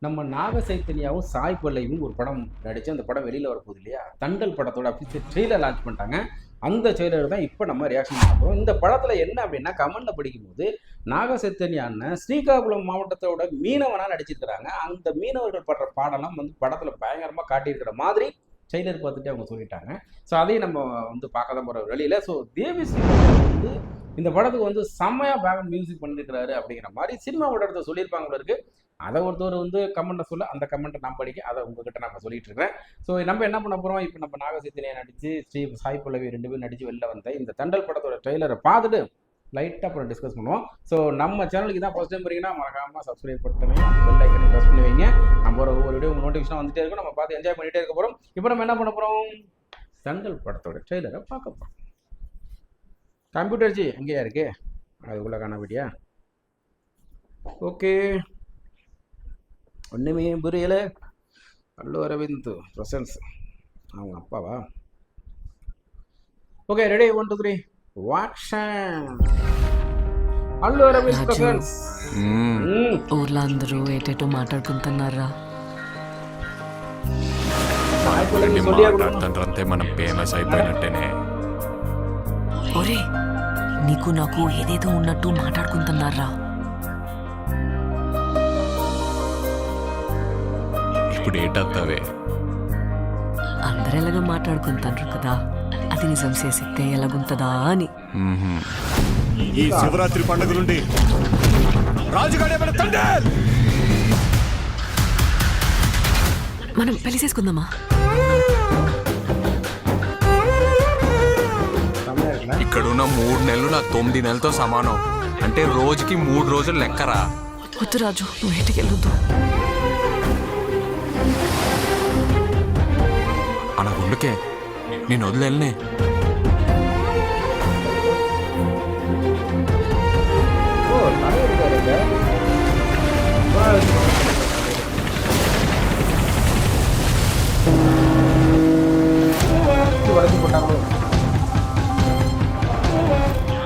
நம்ம நாக சைத்தன்யாவும் சாய் பல்லவியும் ஒரு படம் நடிச்சு அந்த படம் வெளியில வரப்போகுது இல்லையா? தண்டல் படத்தோட அஃபிஷியல் ட்ரெய்லர் லான்ச் பண்ணிட்டாங்க. அந்த ட்ரெய்லர் தான் இப்போ நம்ம ரியாக்ஷன் பண்ண போறோம். இந்த படத்துல என்ன அப்படின்னா கமெண்ட்ல படிக்கும்போது நாக சைத்தன்யா அண்ணன் ஸ்ரீகாகுளம் மாவட்டத்தோட மீனவனா நடிச்சிருக்கிறாங்க. அந்த மீனவர்கள் படுற பாடலாம் வந்து படத்துல பயங்கரமா காட்டியிருக்கிற மாதிரி ட்ரெய்லர் பார்த்துட்டு அவங்க சொல்லிட்டாங்க. ஸோ அதையும் நம்ம வந்து பார்க்க தான் போகிறோம் வெளியில. ஸோ தேவி ஸ்ரீ வந்து இந்த படத்துக்கு வந்து செம்மையா பேக்ரவுண்ட் மியூசிக் பண்ணிருக்கிறாரு அப்படிங்கிற மாதிரி சினிமா ஊடகத்தை சொல்லியிருப்பாங்க போல இருக்கு. அதை ஒருத்தர் வந்து கமெண்ட்டை சொல்ல அந்த கமெண்ட்டை நான் படிக்க அதை உங்ககிட்ட நான் சொல்லிட்டு இருக்கிறேன். ஸோ நம்ம என்ன பண்ண போகிறோம், இப்போ நம்ம நாகசைத்தன்யா நடிச்சு ஸ்ரீ சாய் பல்லவி 2 பேரும் நடிச்சு வெளில வந்த இந்த தண்டல் படத்தோட ட்ரெய்லரை பார்த்துட்டு லைட்டாக அப்புறம் டிஸ்கஸ் பண்ணுவோம். ஸோ நம்ம சேனலுக்கு தான் ஃபர்ஸ்ட் டைம் வரீங்கன்னா மறக்காமல் சப்ஸ்கிரைப் பண்ணிட்டு பெல் ஐக்கனை ப்ரெஸ் பண்ணி வைங்க. நம்ம ஒரு வீடியோ உங்கள் நோட்டிஃபிகேஷன் வந்துட்டே இருக்கும், நம்ம பார்த்து என்ஜாய் பண்ணிகிட்டே இருக்க போகிறோம். இப்போ நம்ம என்ன பண்ண போகிறோம், தண்டல் படத்தோட ட்ரெய்லரை பார்க்க போகிறோம். கம்ப்யூட்டர் ஜி எங்கேயா இருக்கு, அதுக்குள்ளே காணாபடியா? ஓகே, ஒன்றுமே புரியல. அல்லு அரவிந்த் பிரசன்ஸ், அவங்க அப்பாவா? Okay, ready, 1 2 3 action. Allu Aravind presents. ఊర్లో అందరూ ఏటేటో మాట్లాడుకుంటున్నారా? మాట్లాడుతుంటే మనం ఫేమస్ అయిపోయినట్టేనే. ఒరే, నీకు నాకు ఏదేదో ఉన్నట్టు మాట్లాడుకుంటున్నారా? ఇప్పుడు ఏటత్తవే? అందరు ఎలాగో మాట్లాడుకుంటారు కదా, అది నిజం చేసితే ఎలాగుంటదా అని. ఈ శివరాత్రి పండుగ నుండి మనం పెళ్లి చేసుకుందామా? ఇక్కడున్న 3 నెలలు నా 9 నెలలతో సమానం. అంటే రోజుకి 3 రోజులు లెక్కరా. వద్దు రాజు, నువ్వు ఇంటికి వెళ్ళొద్దు. అలా గుండుకే నేను వదిలేనే.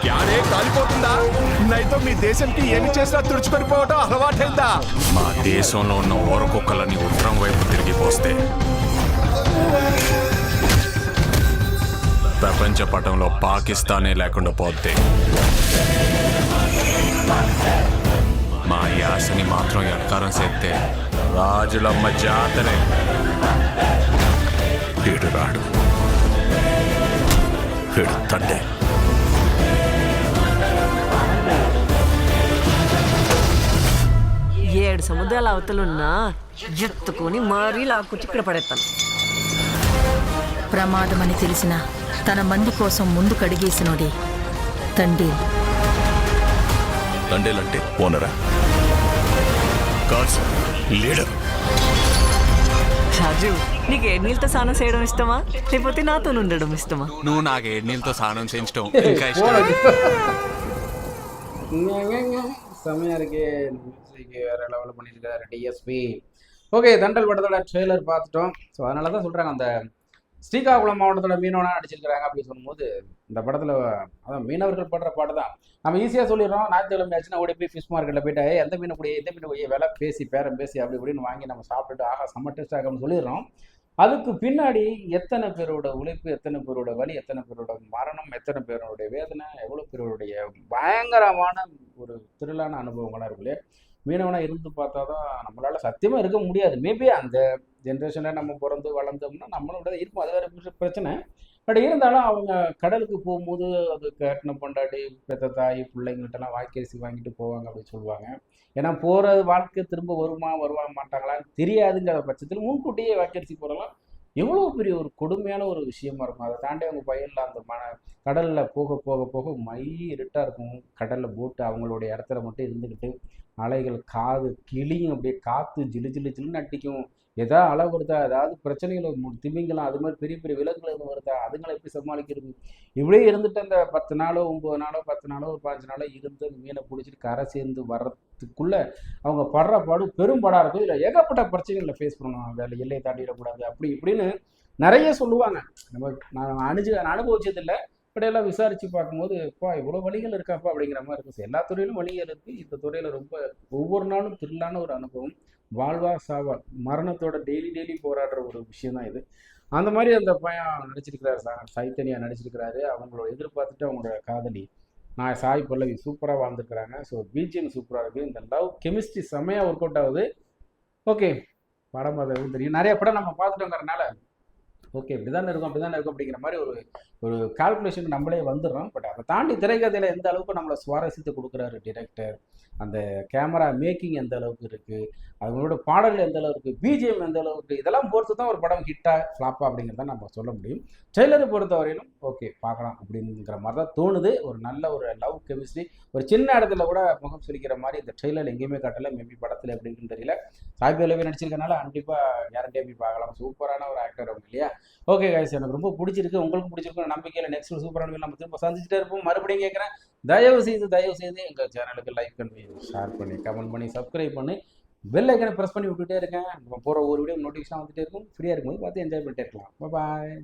యాడే కాలిపోతుందా? నైతో మీ దేశంకి ఏమి చేసినా తుడుచుకొని పోవటం అలవాటైందా? మా దేశంలో ఉన్న ఊరకొక్కలని ఉత్తరం వైపు తిరిగిపోస్తే ప్రపంచ పటంలో పాకిస్తానే లేకుండా పోతే మా యాసని మాత్రం ఎడకారం చేస్తే రాజులమ్మ జాతరే. వీడు రాడు, వీడు తండ్రి. ఏడు సముద్రాల అవతలున్నా ఎత్తుకొని మరీ లాక్కొచ్చి ఇక్కడ పడేస్తాను. ప్రమాదమని తెలిసిన తన మంది కోసం ముందు కడిగేసినోడే తండేల్. తండేల్ అంటే ఓనరా? కాదు, లీడర్. రాజు, నీకు ఏడు నీళ్ళతో స్నానం చేయడం ఇష్టమా, లేకపోతే నాతో ఉండడం ఇష్టమా? నువ్వు నాకు 7 నీళ్ళతో స్నానం చేయించడం ఇంకా ఇష్టం. செம்மையா இருக்கு, மியூசிக் வேற லெவலில் பண்ணியிருக்காரு டிஎஸ்பி. ஓகே, தண்டல் படத்தோட ட்ரெய்லர் பார்த்துட்டோம். ஸோ அதனால தான் சொல்கிறாங்க அந்த ஸ்ரீகாகுளம் மாவட்டத்தோட மீனவனா நடிச்சிருக்கிறாங்க அப்படின்னு சொல்லும்போது இந்த படத்தில் அதான் மீனவர்கள் படுற பாட்டு தான் நம்ம ஈஸியாக சொல்லிடுறோம். ஞாயிற்றுக்கிழமை ஆச்சுன்னா ஓடி போய் ஃபிஷ் மார்க்கெட்டில் போயிட்டு எந்த மீன் கூடிய எந்த மீன் கூடிய விலை பேசி பேரம் பேசி அப்படி இப்படின்னு வாங்கி நம்ம சாப்பிட்டுட்டு ஆகா செம்ம டேஸ்ட் ஆகும்னு சொல்லிடுறோம். அதுக்கு பின்னாடி எத்தனை பேரோட உழைப்பு, எத்தனை பேரோட வலி, எத்தனை பேரோட மரணம், எத்தனை பேரோடைய வேதனை, எவ்வளோ பேருடைய பயங்கரமான ஒரு திரளான அனுபவங்களாக இருக்குல்லையே. மீனவனாக இருந்து பார்த்தா தான் நம்மளால சத்தியமாக இருக்க முடியாது. மேபி அந்த ஜென்ரேஷனில் நம்ம பிறந்து வளர்ந்தோம்னா நம்மளோட இருக்கும், அது வேறு பிரச்சனை. பட் இருந்தாலும் அவங்க கடலுக்கு போகும்போது அது கட்டின பொண்டாட்டி பெத்த தாய் பிள்ளைங்கள்ட்டலாம் வாய்க்கரிசி வாங்கிட்டு போவாங்க அப்படின்னு சொல்லுவாங்க. ஏன்னா போகிறது வாழ்க்கை திரும்ப வருவா மாட்டாங்களான்னு தெரியாதுங்கிற பட்சத்தில் முன்கூட்டியே வாய்க்கரிசி போகிறலாம் எவ்வளோ பெரிய ஒரு கொடுமையான ஒரு விஷயமா இருக்கும். அதை தாண்டி அவங்க பயிரில் அந்த கடலில் போக போக போக இருட்டாக இருக்கும். கடலில் போட்டு அவங்களுடைய இடத்துல மட்டும் இருந்துக்கிட்டு அலைகள் காது கிளியும் அப்படியே காற்று ஜிலு ஜிலு ஜிலுன்னு அடிக்கும். ஏதாவது அலை வருதா, ஏதாவது பிரச்சனைகள் திமிங்கலாம் அது மாதிரி பெரிய பெரிய விலங்குகள் எதுவும் வருதா, அதுங்களை எப்படி சமாளிக்கிறது, இப்படியே இருந்துட்டு அந்த 10 நாளோ 9 நாளோ 10 நாளோ ஒரு 15 நாளோ இருந்து மீனை பிடிச்சிட்டு கரை சேர்ந்து வர்றதுக்குள்ள அவங்க படுற பாடு பெரும்பாடாக இருக்கும். இதில் ஏகப்பட்ட பிரச்சனைகளை ஃபேஸ் பண்ணணும். வேலை எல்லையை தாண்டிடக்கூடாது அப்படி இப்படின்னு நிறைய சொல்லுவாங்க. நான் அனுபவிச்சதில்லை, பட் எல்லாம் விசாரித்து பார்க்கும்போது அப்பா இவ்வளோ வழிகள் இருக்காப்பா அப்படிங்கிற மாதிரி இருக்கும். எல்லா துறையிலும் வழிகள் இருக்குது. இந்த துறையில் ரொம்ப ஒவ்வொரு நாளும் திரளான ஒரு அனுபவம். வாழ்வா சாவா மரணத்தோட டெய்லி போராடுற ஒரு விஷயம் தான் இது. அந்த மாதிரி அந்த பையன் நடிச்சிருக்கிறாரு, சைத்தன்யா நடிச்சிருக்கிறாரு. அவங்களோட எதிர்பார்த்துட்டு அவங்களோட காதலி நான் சாய் பல்லவி சூப்பராக வாழ்ந்துருக்குறாங்க. ஸோ பிஜிஎம் சூப்பராக இருக்குது. இந்த லவ் கெமிஸ்ட்ரி செம்மையாக ஒர்க் அவுட் ஆகுது. ஓகே, படம் அதை தெரியும், நிறைய படம் நம்ம பார்த்துட்டோங்கிறனால ஓகே இப்படி தானே இருக்கும் அப்படிங்கிற மாதிரி ஒரு ஒரு கால்குலேஷன் நம்மளே வந்துடுறோம். பட் அதை தாண்டி திரைக்கதையில் எந்த அளவுக்கு நம்மளை சுவாரஸ்யத்தை கொடுக்குறாரு டிரெக்டர், அந்த கேமரா மேக்கிங் எந்த அளவுக்கு இருக்குது, அவங்களோட பாடல்கள் எந்த அளவுக்கு, பிஜிஎம் எந்த அளவுக்கு, இதெல்லாம் பொறுத்து தான் ஒரு படம் ஹிட்டா ஃப்ளாப்பா அப்படிங்கிறத நம்ம சொல்ல முடியும். ட்ரெய்லரை பொறுத்த வரையிலும் ஓகே பார்க்கலாம் அப்படிங்கிற மாதிரி தான் தோணுது. ஒரு நல்ல ஒரு லவ் கெமிஸ்ட்ரி, ஒரு சின்ன இடத்துல கூட முகம் சுளிக்கிற மாதிரி இந்த ட்ரெய்லர் எங்கேயுமே காட்டலை. மேபி படத்தில் எப்படின்னு தெரியல. சாய் பல்லவி நடிச்சிருக்கனால கண்டிப்பாக கேரண்டியாக போய் பார்க்கலாம். சூப்பரான ஒரு ஆக்டர் அவங்க இல்லையா? ஓகே கைஸ், எனக்கு ரொம்ப பிடிச்சிருக்கு, உங்களுக்கு பிடிச்சிருக்கும் நம்பிக்கையில் நெக்ஸ்ட் சூப்பரான நம்ம திரும்ப சந்திச்சுட்டே இருப்போம். மறுபடியும் கேட்குறேன், தயவு செய்து எங்கள் சேனலுக்கு லைக் பண்ணி ஷேர் பண்ணி கமெண்ட் பண்ணி சப்ஸ்கிரைப் பண்ணி பெல் ஐக்கனை ப்ரெஸ் பண்ணி விட்டுட்டே இருக்கேன். நம்ம போகிற ஒரு வீடியோ நோட்டிஃபிகேஷன் வந்துட்டே இருக்கும். ஃப்ரீயாக இருக்கும்போது பார்த்து என்ஜாய் பண்ணிட்டே இருக்கலாம். பாய்.